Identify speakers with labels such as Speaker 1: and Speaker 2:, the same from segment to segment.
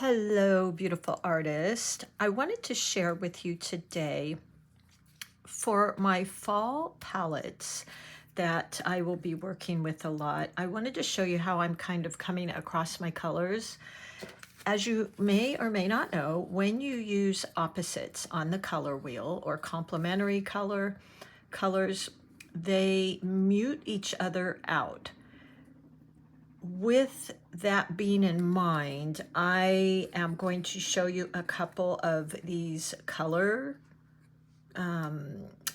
Speaker 1: Hello, beautiful artist. I wanted to share with you today for my fall palettes that I will be working with a lot. I wanted to show you how I'm kind of coming across my colors. As you may or may not know, when you use opposites on the color wheel or complementary colors, they mute each other out. With that being in mind, I am going to show you a couple of these color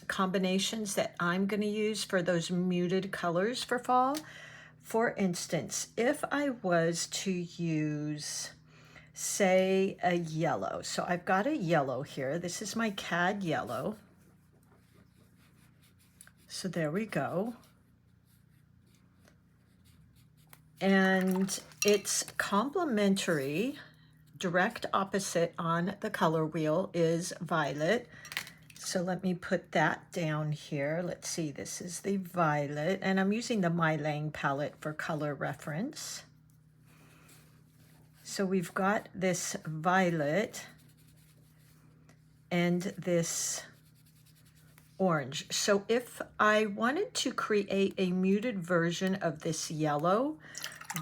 Speaker 1: combinations that I'm going to use for those muted colors for fall. For instance, if I was to use, say, a yellow. So I've got a yellow here. This is my CAD yellow. So there we go. And it's complementary. Direct opposite on the color wheel is violet. So let me put that down here. Let's see, this is the violet, and I'm using the MeiLang palette for color reference. So we've got this violet and this orange. So if I wanted to create a muted version of this yellow,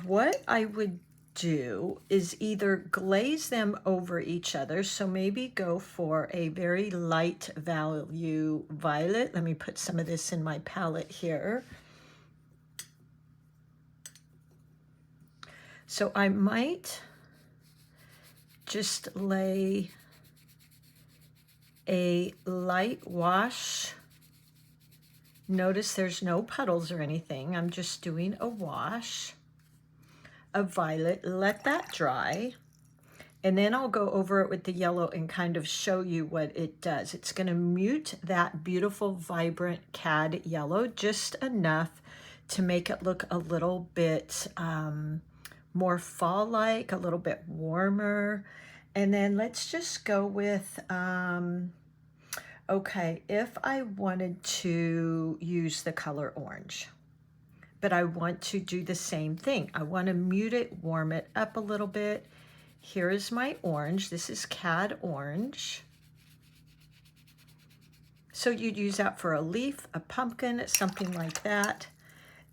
Speaker 1: what I would do is either glaze them over each other. So maybe go for a very light value violet. Let me put some of this in my palette here. So I might just lay a light wash. Notice there's no puddles or anything. I'm just doing a wash of violet. Let that dry, and then I'll go over it with the yellow and kind of show you what it does. It's going to mute that beautiful vibrant CAD yellow just enough to make it look a little bit more fall-like, a little bit warmer. And then let's just go with okay, if I wanted to use the color orange, but I want to do the same thing. I want to mute it, warm it up a little bit. Here is my orange. This is CAD orange. So you'd use that for a leaf, a pumpkin, something like that.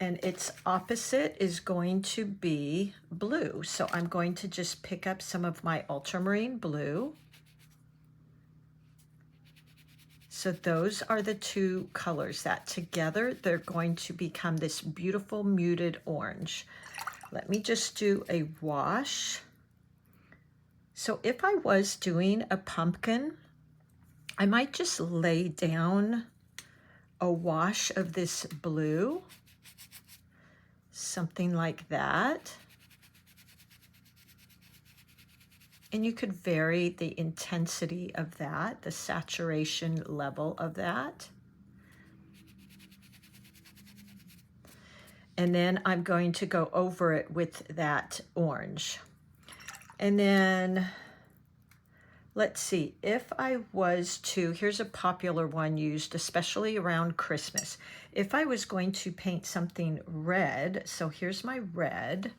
Speaker 1: And its opposite is going to be blue. So I'm going to just pick up some of my ultramarine blue. So those are the two colors that together they're going to become this beautiful muted orange. Let me just do a wash. So if I was doing a pumpkin, I might just lay down a wash of this blue, something like that. And you could vary the intensity of that, the saturation level of that. And then I'm going to go over it with that orange. And then let's see, if I was to, here's a popular one used especially around Christmas. If I was going to paint something red, so here's my red.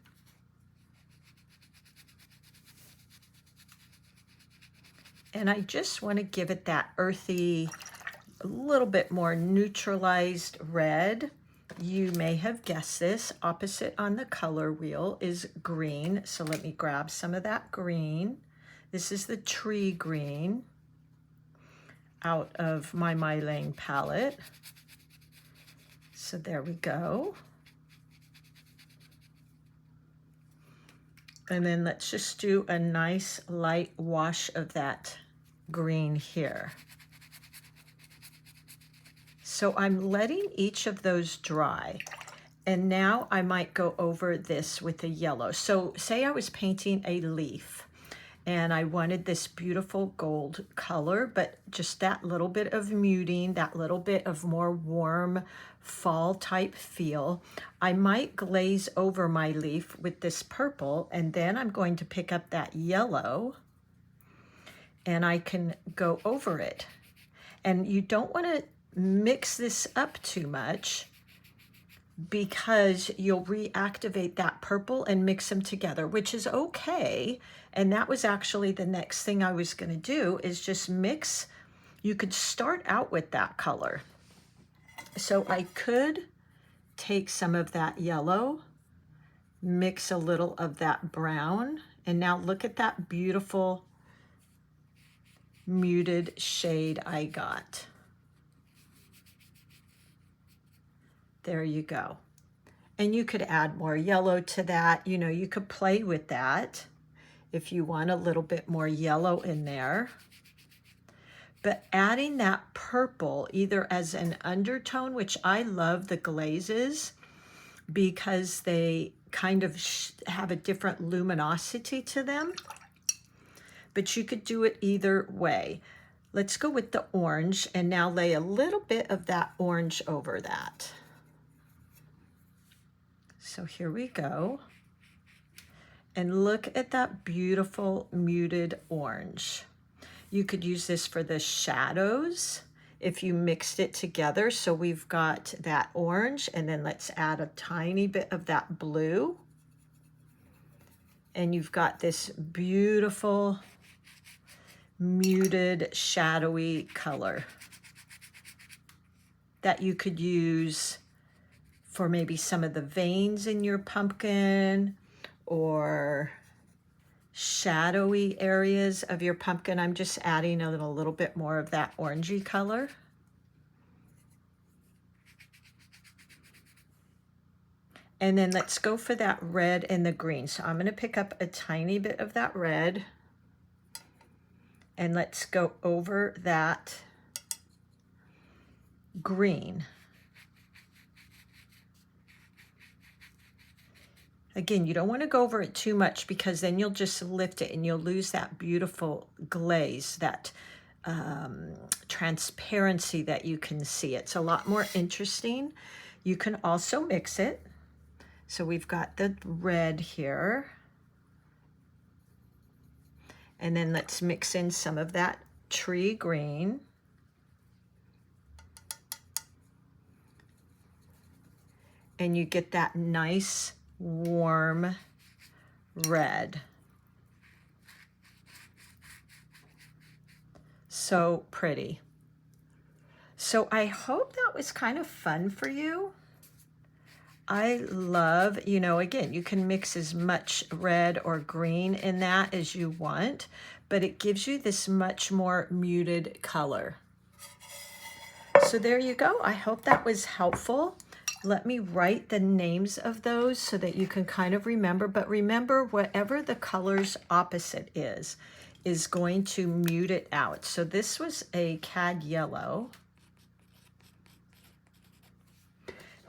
Speaker 1: And I just want to give it that earthy, a little bit more neutralized red. You may have guessed this. Opposite on the color wheel is green. So let me grab some of that green. This is the tree green out of my MeiLang palette. So there we go. And then let's just do a nice light wash of that green here. So I'm letting each of those dry. And now I might go over this with a yellow. So say I was painting a leaf and I wanted this beautiful gold color, but just that little bit of muting, that little bit of more warm fall type feel. I might glaze over my leaf with this purple, and then I'm going to pick up that yellow and I can go over it. And you don't want to mix this up too much because you'll reactivate that purple and mix them together, which is okay. And that was actually the next thing I was going to do, is just mix. You could start out with that color. So I could take some of that yellow, mix a little of that brown, and now look at that beautiful muted shade I got. There you go. And you could add more yellow to that. You know, you could play with that if you want a little bit more yellow in there. But adding that purple either as an undertone, which I love the glazes because they kind of have a different luminosity to them. But you could do it either way. Let's go with the orange and now lay a little bit of that orange over that. So here we go. And look at that beautiful muted orange. You could use this for the shadows if you mixed it together. So we've got that orange, and then let's add a tiny bit of that blue. And you've got this beautiful muted shadowy color that you could use for maybe some of the veins in your pumpkin or shadowy areas of your pumpkin. I'm just adding a little bit more of that orangey color. And then let's go for that red and the green. So I'm going to pick up a tiny bit of that red and let's go over that green. Again, you don't want to go over it too much because then you'll just lift it and you'll lose that beautiful glaze, that transparency that you can see. It's a lot more interesting. You can also mix it. So we've got the red here. And then let's mix in some of that tree green. And you get that nice warm red. So pretty. So I hope that was kind of fun for you. I love, you know, again, you can mix as much red or green in that as you want, but it gives you this much more muted color. So there you go. I hope that was helpful. Let me write the names of those so that you can kind of remember. But remember, whatever the color's opposite is going to mute it out. So this was a cad yellow.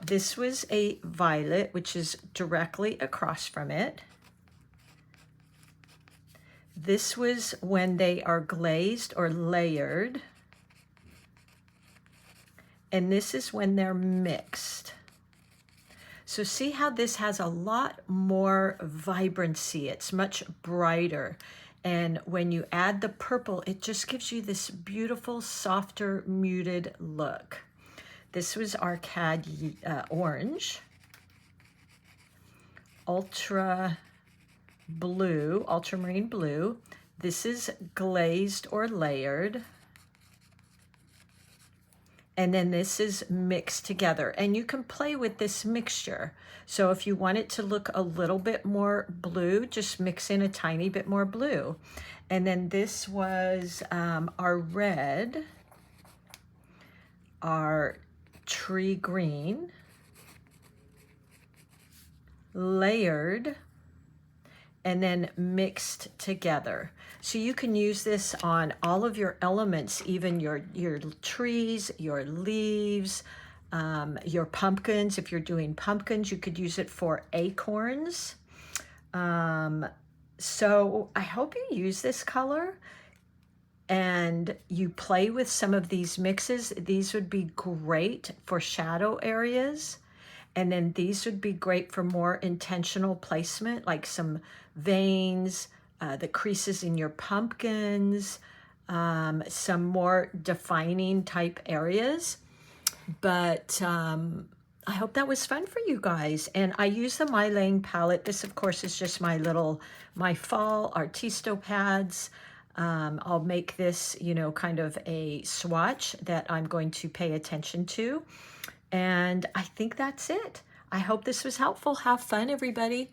Speaker 1: This was a violet, which is directly across from it. This was when they are glazed or layered. And this is when they're mixed. So see how this has a lot more vibrancy. It's much brighter. And when you add the purple, it just gives you this beautiful, softer, muted look. This was our cad orange, ultramarine blue. This is glazed or layered. And then this is mixed together. And you can play with this mixture. So if you want it to look a little bit more blue, just mix in a tiny bit more blue. And then this was our red, our tree green, layered, and then mixed together. So you can use this on all of your elements, even your trees, your leaves, your pumpkins. If you're doing pumpkins, you could use it for acorns. So I hope you use this color and you play with some of these mixes. These would be great for shadow areas. And then these would be great for more intentional placement, like some veins, the creases in your pumpkins, some more defining type areas. But I hope that was fun for you guys. And I use the MeiLang palette. This, of course, is just my fall Artisto pads. I'll make this, you know, kind of a swatch that I'm going to pay attention to. And I think that's it. I hope this was helpful. Have fun, everybody.